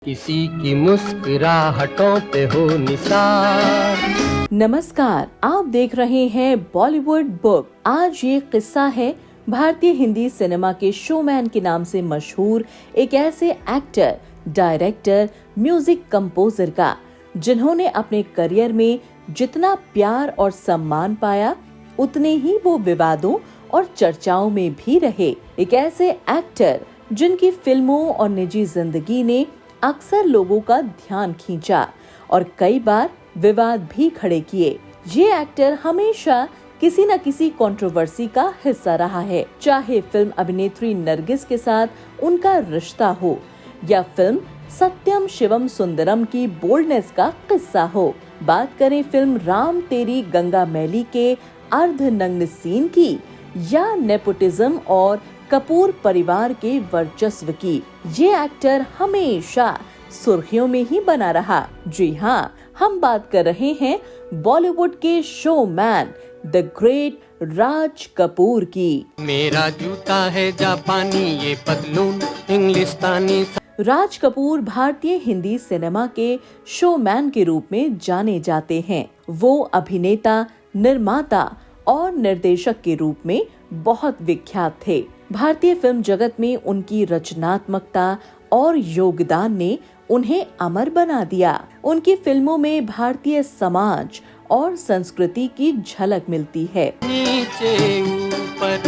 किसी की मुस्कुराहटों पे हो निसार। नमस्कार, आप देख रहे हैं बॉलीवुड बुक। आज ये किस्सा है भारतीय हिंदी सिनेमा के शोमैन के नाम से मशहूर एक ऐसे एक्टर, डायरेक्टर, म्यूजिक कंपोजर का जिन्होंने अपने करियर में जितना प्यार और सम्मान पाया उतने ही वो विवादों और चर्चाओं में भी रहे। एक ऐसे एक्टर जिनकी फिल्मों और निजी जिंदगी ने अक्सर लोगों का ध्यान खींचा और कई बार विवाद भी खड़े किए। ये एक्टर हमेशा किसी न किसी कंट्रोवर्सी का हिस्सा रहा है, चाहे फिल्म अभिनेत्री नरगिस के साथ उनका रिश्ता हो या फिल्म सत्यम शिवम सुंदरम की बोल्डनेस का किस्सा हो। बात करें फिल्म राम तेरी गंगा मैली के अर्धनग्न सीन की या नेपोटिज्म और कपूर परिवार के वर्चस्व की, ये एक्टर हमेशा सुर्खियों में ही बना रहा। जी हाँ, हम बात कर रहे हैं बॉलीवुड के showman the great Raj Kapoor की। मेरा जूता है जापानी, ये पतलून इंग्लिस्तानी। राज कपूर भारतीय हिंदी सिनेमा के शोमैन के रूप में जाने जाते हैं। वो अभिनेता, निर्माता और निर्देशक के रूप में बहुत विख्यात थे। भारतीय फिल्म जगत में उनकी रचनात्मकता और योगदान ने उन्हें अमर बना दिया। उनकी फिल्मों में भारतीय समाज और संस्कृति की झलक मिलती है। नीचे ऊपर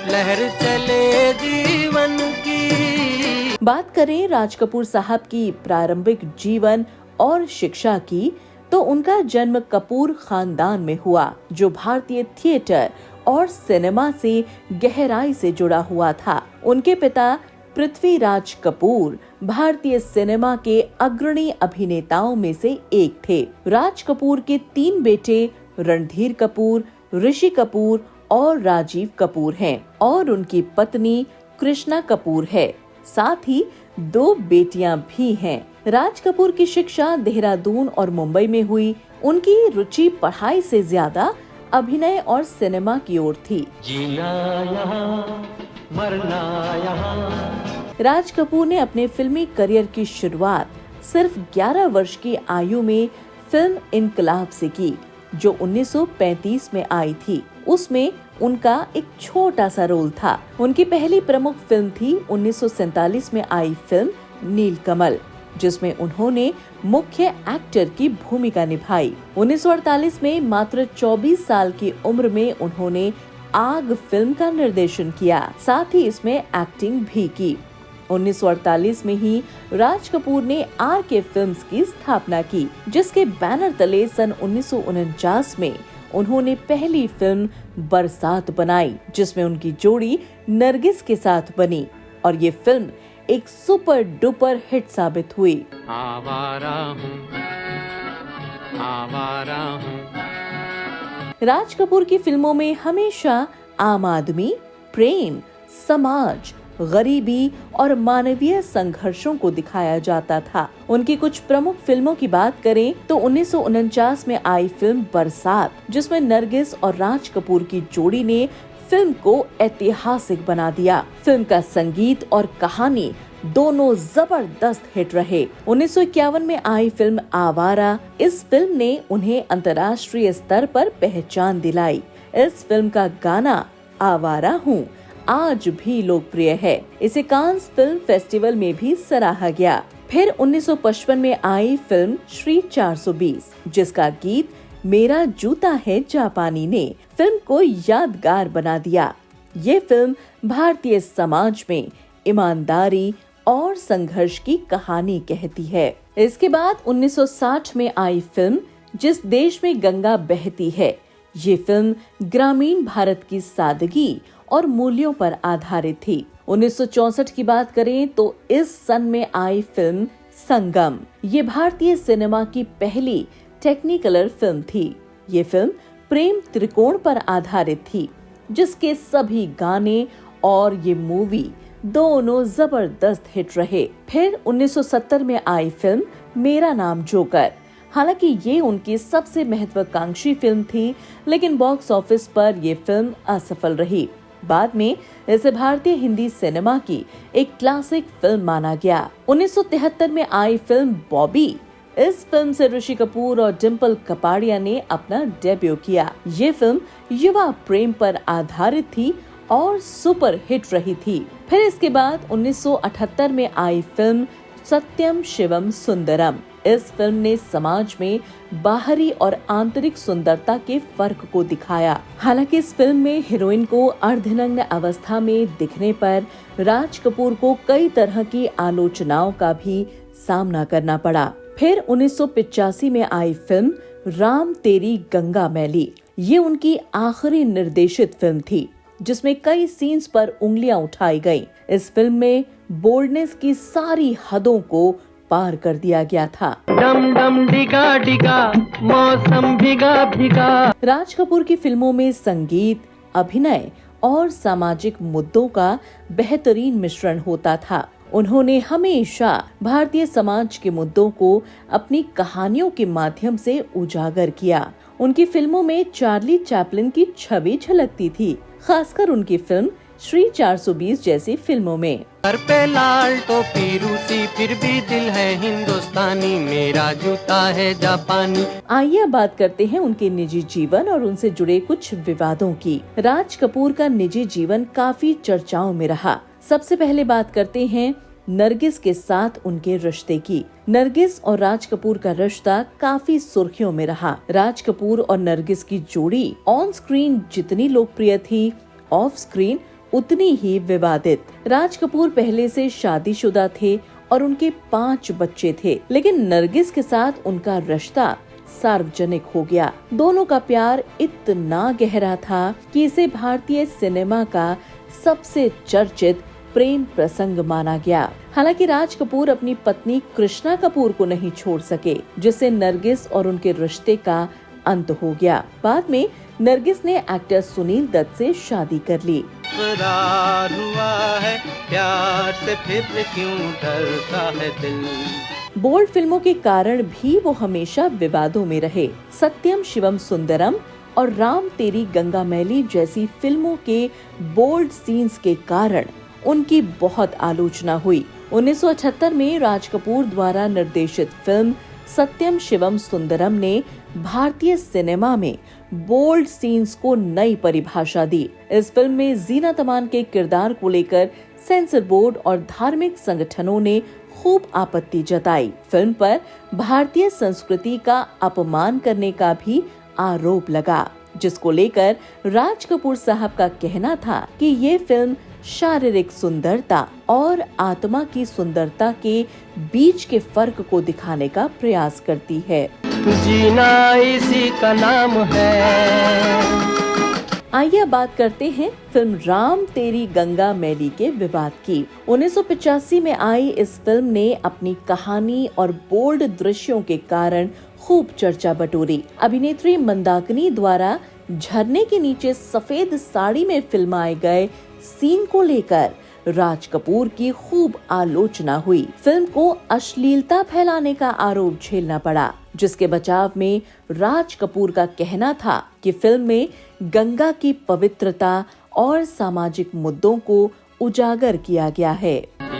लहर चले जीवन की। बात करें राज कपूर साहब की प्रारंभिक जीवन और शिक्षा की, तो उनका जन्म कपूर खानदान में हुआ, जो भारतीय थिएटर और सिनेमा से गहराई से जुड़ा हुआ था। उनके पिता पृथ्वीराज कपूर भारतीय सिनेमा के अग्रणी अभिनेताओं में से एक थे। राज कपूर के 3 बेटे रणधीर कपूर, ऋषि कपूर और राजीव कपूर हैं और उनकी पत्नी कृष्णा कपूर है। साथ ही 2 बेटियां भी हैं। राज कपूर की शिक्षा देहरादून और मुंबई में हुई। उनकी रुचि पढ़ाई से ज्यादा अभिनय और सिनेमा की ओर थी। जीना यहाँ, मरना यहाँ। राज कपूर ने अपने फिल्मी करियर की शुरुआत सिर्फ 11 वर्ष की आयु में फिल्म इनकलाब से की, जो 1935 में आई थी। उसमें उनका एक छोटा सा रोल था। उनकी पहली प्रमुख फिल्म थी 1947 में आई फिल्म नीलकमल, जिसमें उन्होंने मुख्य एक्टर की भूमिका निभाई। 1948 में मात्र 24 साल की उम्र में उन्होंने आग फिल्म का निर्देशन किया, साथ ही इसमें एक्टिंग भी की। 1948 में ही राज कपूर ने RK फिल्म्स की स्थापना की, जिसके बैनर तले सन 1949 में उन्होंने पहली फिल्म बरसात बनाई, जिसमें उनकी जोड़ी नरगिस के साथ बनी और ये फिल्म एक सुपर डुपर हिट साबित हुई। आवारा हूँ, आवारा हूँ। राज कपूर की फिल्मों में हमेशा आम आदमी, प्रेम, समाज, गरीबी और मानवीय संघर्षों को दिखाया जाता था। उनकी कुछ प्रमुख फिल्मों की बात करें तो 1949 में आई फिल्म बरसात, जिसमें नरगिस और राज कपूर की जोड़ी ने फिल्म को ऐतिहासिक बना दिया। फिल्म का संगीत और कहानी दोनों जबरदस्त हिट रहे। 1951 में आई फिल्म आवारा, इस फिल्म ने उन्हें अंतर्राष्ट्रीय स्तर पर पहचान दिलाई। इस फिल्म का गाना आवारा हूँ आज भी लोकप्रिय है। इसे कांस फिल्म फेस्टिवल में भी सराहा गया। फिर 1955 में आई फिल्म श्री 420, जिसका गीत मेरा जूता है जापानी ने फिल्म को यादगार बना दिया। ये फिल्म भारतीय समाज में ईमानदारी और संघर्ष की कहानी कहती है। इसके बाद 1960 में आई फिल्म जिस देश में गंगा बहती है, ये फिल्म ग्रामीण भारत की सादगी और मूल्यों पर आधारित थी। 1964 की बात करें तो इस सन में आई फिल्म संगम, ये भारतीय सिनेमा की पहली टेक्निकलर फिल्म थी। ये फिल्म प्रेम त्रिकोण पर आधारित थी, जिसके सभी गाने और ये मूवी दोनों जबरदस्त हिट रहे। फिर 1970 में आई फिल्म मेरा नाम जोकर। हालांकि ये उनकी सबसे महत्वाकांक्षी फिल्म थी, लेकिन बॉक्स ऑफिस पर ये फिल्म असफल रही। बाद में इसे भारतीय हिंदी सिनेमा की एक क्लासिक फिल्म माना गया। 1973 में आई फिल्म बॉबी, इस फिल्म से ऋषि कपूर और डिम्पल कपाड़िया ने अपना डेब्यू किया। ये फिल्म युवा प्रेम पर आधारित थी और सुपर हिट रही थी। फिर इसके बाद 1978 में आई फिल्म सत्यम शिवम सुंदरम। इस फिल्म ने समाज में बाहरी और आंतरिक सुंदरता के फर्क को दिखाया। हालांकि इस फिल्म में हीरोइन को अर्धनग्न अवस्था में दिखने पर राज कपूर को कई तरह की आलोचनाओं का भी सामना करना पड़ा। फिर 1985 में आई फिल्म राम तेरी गंगा मैली। ये उनकी आखिरी निर्देशित फिल्म थी जिसमें कई सीन्स पर उंगलियां उठाई गईं। इस फिल्म में बोल्डनेस की सारी हदों को पार कर दिया गया था। डम डम डिगा डिगा मौसम भिगा भिगा। राज कपूर की फिल्मों में संगीत, अभिनय और सामाजिक मुद्दों का बेहतरीन मिश्रण होता था। उन्होंने हमेशा भारतीय समाज के मुद्दों को अपनी कहानियों के माध्यम से उजागर किया। उनकी फिल्मों में चार्ली चैपलिन की छवि झलकती थी, खासकर उनकी फिल्म श्री 420 जैसी फिल्मों में। सर पे लाल टोपी रूसी फिर भी दिल है हिंदुस्तानी, मेरा जूता है जापानी। आइए बात करते हैं उनके निजी जीवन और उनसे जुड़े कुछ विवादों की। राज कपूर का निजी जीवन काफी चर्चाओं में रहा। सबसे पहले बात करते हैं नरगिस के साथ उनके रिश्ते की। नरगिस और राज कपूर का रिश्ता काफी सुर्खियों में रहा। राज कपूर और नरगिस की जोड़ी ऑन स्क्रीन जितनी लोकप्रिय थी, ऑफ स्क्रीन उतनी ही विवादित। राज कपूर पहले से शादीशुदा थे और उनके 5 बच्चे थे, लेकिन नरगिस के साथ उनका रिश्ता सार्वजनिक हो गया। दोनों का प्यार इतना गहरा था कि इसे भारतीय सिनेमा का सबसे चर्चित प्रेम प्रसंग माना गया। हालांकि राज कपूर अपनी पत्नी कृष्णा कपूर को नहीं छोड़ सके, जिससे नरगिस और उनके रिश्ते का अंत हो गया। बाद में नरगिस ने एक्टर सुनील दत्त से शादी कर ली। करार हुआ है प्यार से फिर क्यों डरता है दिल। बोल्ड फिल्मों के कारण भी वो हमेशा विवादों में रहे। सत्यम शिवम सुंदरम और राम तेरी गंगा मैली जैसी फिल्मों के बोल्ड सीन्स के कारण उनकी बहुत आलोचना हुई। 1978 में राज कपूर द्वारा निर्देशित फिल्म सत्यम शिवम सुंदरम ने भारतीय सिनेमा में बोल्ड सीन्स को नई परिभाषा दी। इस फिल्म में जीनत अमान के किरदार को लेकर सेंसर बोर्ड और धार्मिक संगठनों ने खूब आपत्ति जताई। फिल्म पर भारतीय संस्कृति का अपमान करने का भी आरोप लगा, जिसको लेकर राज कपूर साहब का कहना था कि ये फिल्म शारीरिक सुंदरता और आत्मा की सुंदरता के बीच के फर्क को दिखाने का प्रयास करती है। जीना इसी का नाम है। आइए बात करते हैं फिल्म राम तेरी गंगा मैली के विवाद की। 1985 में आई इस फिल्म ने अपनी कहानी और बोल्ड दृश्यों के कारण खूब चर्चा बटोरी। अभिनेत्री मंदाकिनी द्वारा झरने के नीचे सफेद साड़ी में फिल्माए गए सीन को लेकर राज कपूर की खूब आलोचना हुई। फिल्म को अश्लीलता फैलाने का आरोप झेलना पड़ा, जिसके बचाव में राज कपूर का कहना था कि फिल्म में गंगा की पवित्रता और सामाजिक मुद्दों को उजागर किया गया है।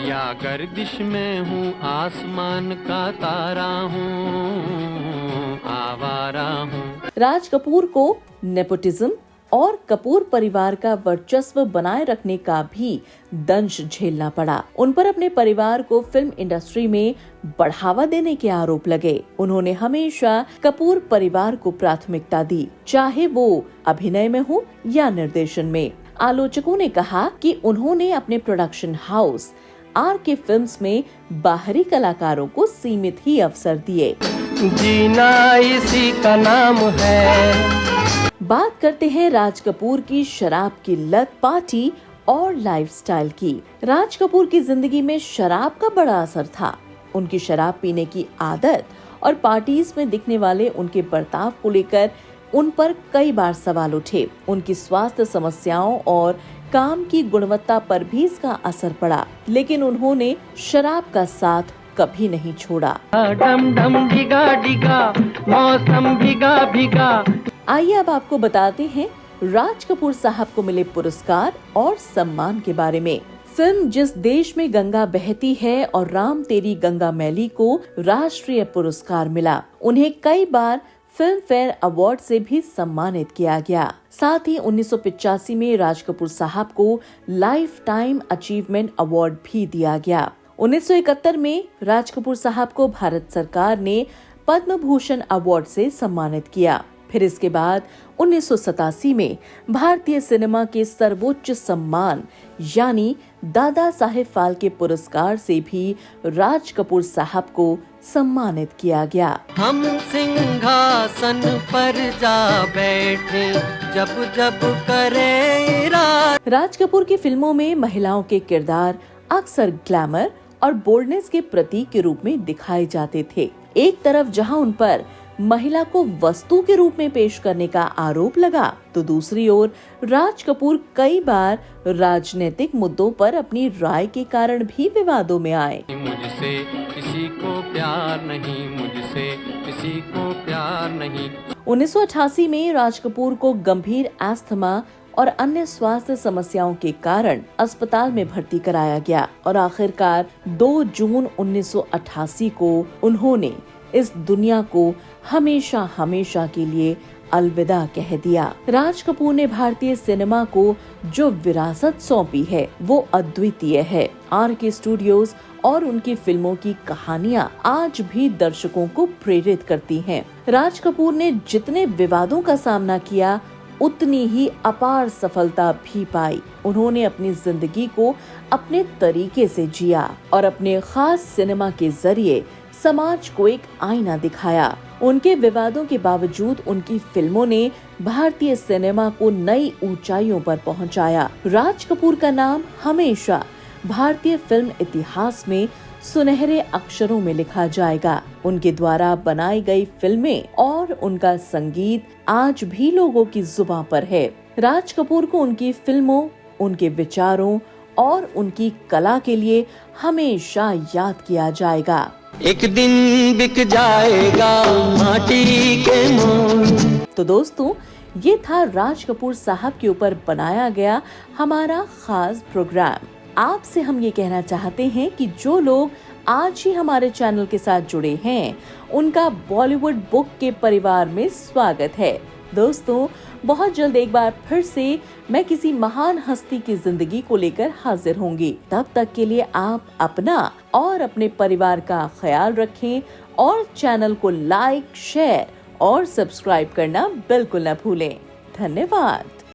या गर्दिश में हूँ, आसमान का तारा हूँ, आवारा हूँ। राज कपूर को नेपोटिज्म और कपूर परिवार का वर्चस्व बनाए रखने का भी दंश झेलना पड़ा। उन पर अपने परिवार को फिल्म इंडस्ट्री में बढ़ावा देने के आरोप लगे। उन्होंने हमेशा कपूर परिवार को प्राथमिकता दी, चाहे वो अभिनय में हो या निर्देशन में। आलोचकों ने कहा कि उन्होंने अपने प्रोडक्शन हाउस RK फिल्म्स में बाहरी कलाकारों को सीमित ही अवसर दिए। जीना इसी का नाम है। बात करते हैं राज कपूर की शराब की लत, पार्टी और लाइफस्टाइल की। राज कपूर की जिंदगी में शराब का बड़ा असर था। उनकी शराब पीने की आदत और पार्टीज में दिखने वाले उनके बर्ताव को लेकर उन पर कई बार सवाल उठे। उनकी स्वास्थ्य समस्याओं और काम की गुणवत्ता पर भी इसका असर पड़ा, लेकिन उन्होंने शराब का साथ कभी नहीं छोड़ा। डम डम डिगा डिगा मौसम भिगा भिगा। आइए अब आपको बताते हैं राज कपूर साहब को मिले पुरस्कार और सम्मान के बारे में। फिल्म जिस देश में गंगा बहती है और राम तेरी गंगा मैली को राष्ट्रीय पुरस्कार मिला। उन्हें कई बार फिल्म फेयर अवार्ड से भी सम्मानित किया गया। साथ ही 1985 में राज कपूर साहब को लाइफ टाइम अचीवमेंट अवार्ड भी दिया गया। 1971 में राज कपूर साहब को भारत सरकार ने पद्म भूषण अवार्ड से सम्मानित किया। फिर इसके बाद 1987 में भारतीय सिनेमा के सर्वोच्च सम्मान यानी दादा साहेब फाल्के पुरस्कार से भी राज कपूर साहब को सम्मानित किया गया। हम सिंहासन पर जा बैठे जब जब करे राज कपूर की फिल्मों में महिलाओं के किरदार अक्सर ग्लैमर और बोल्डनेस के प्रतीक के रूप में दिखाए जाते थे। एक तरफ जहां उन पर महिला को वस्तु के रूप में पेश करने का आरोप लगा, तो दूसरी ओर राज कपूर कई बार राजनीतिक मुद्दों पर अपनी राय के कारण भी विवादों में आए। मुझसे किसी को प्यार नहीं, मुझसे किसी को प्यार नहीं। 1988 में राज कपूर को गंभीर अस्थमा और अन्य स्वास्थ्य समस्याओं के कारण अस्पताल में भर्ती कराया गया और आखिरकार 2 जून 1988 को उन्होंने इस दुनिया को हमेशा हमेशा के लिए अलविदा कह दिया। राज कपूर ने भारतीय सिनेमा को जो विरासत सौंपी है वो अद्वितीय है। RK स्टूडियोज और उनकी फिल्मों की कहानियां आज भी दर्शकों को प्रेरित करती हैं। राज कपूर ने जितने विवादों का सामना किया उतनी ही अपार सफलता भी पाई। उन्होंने अपनी जिंदगी को अपने तरीके से जिया और अपने खास सिनेमा के जरिए समाज को एक आईना दिखाया। उनके विवादों के बावजूद उनकी फिल्मों ने भारतीय सिनेमा को नई ऊंचाइयों पर पहुंचाया। राज कपूर का नाम हमेशा भारतीय फिल्म इतिहास में सुनहरे अक्षरों में लिखा जाएगा। उनके द्वारा बनाई गई फिल्में और उनका संगीत आज भी लोगों की जुबान पर है। राज कपूर को उनकी फिल्मों, उनके विचारों और उनकी कला के लिए हमेशा याद किया जाएगा। एक दिन बिक जाएगा माटी के मोल। तो दोस्तों, ये था राज कपूर साहब के ऊपर बनाया गया हमारा खास प्रोग्राम। आपसे हम ये कहना चाहते हैं कि जो लोग आज ही हमारे चैनल के साथ जुड़े हैं, उनका बॉलीवुड बुक के परिवार में स्वागत है। दोस्तों, बहुत जल्द एक बार फिर से मैं किसी महान हस्ती की जिंदगी को लेकर हाजिर होंगी। तब तक के लिए आप अपना और अपने परिवार का ख्याल रखें और चैनल को लाइक, शेयर और सब्सक्राइब करना बिल्कुल न भूलें। धन्यवाद।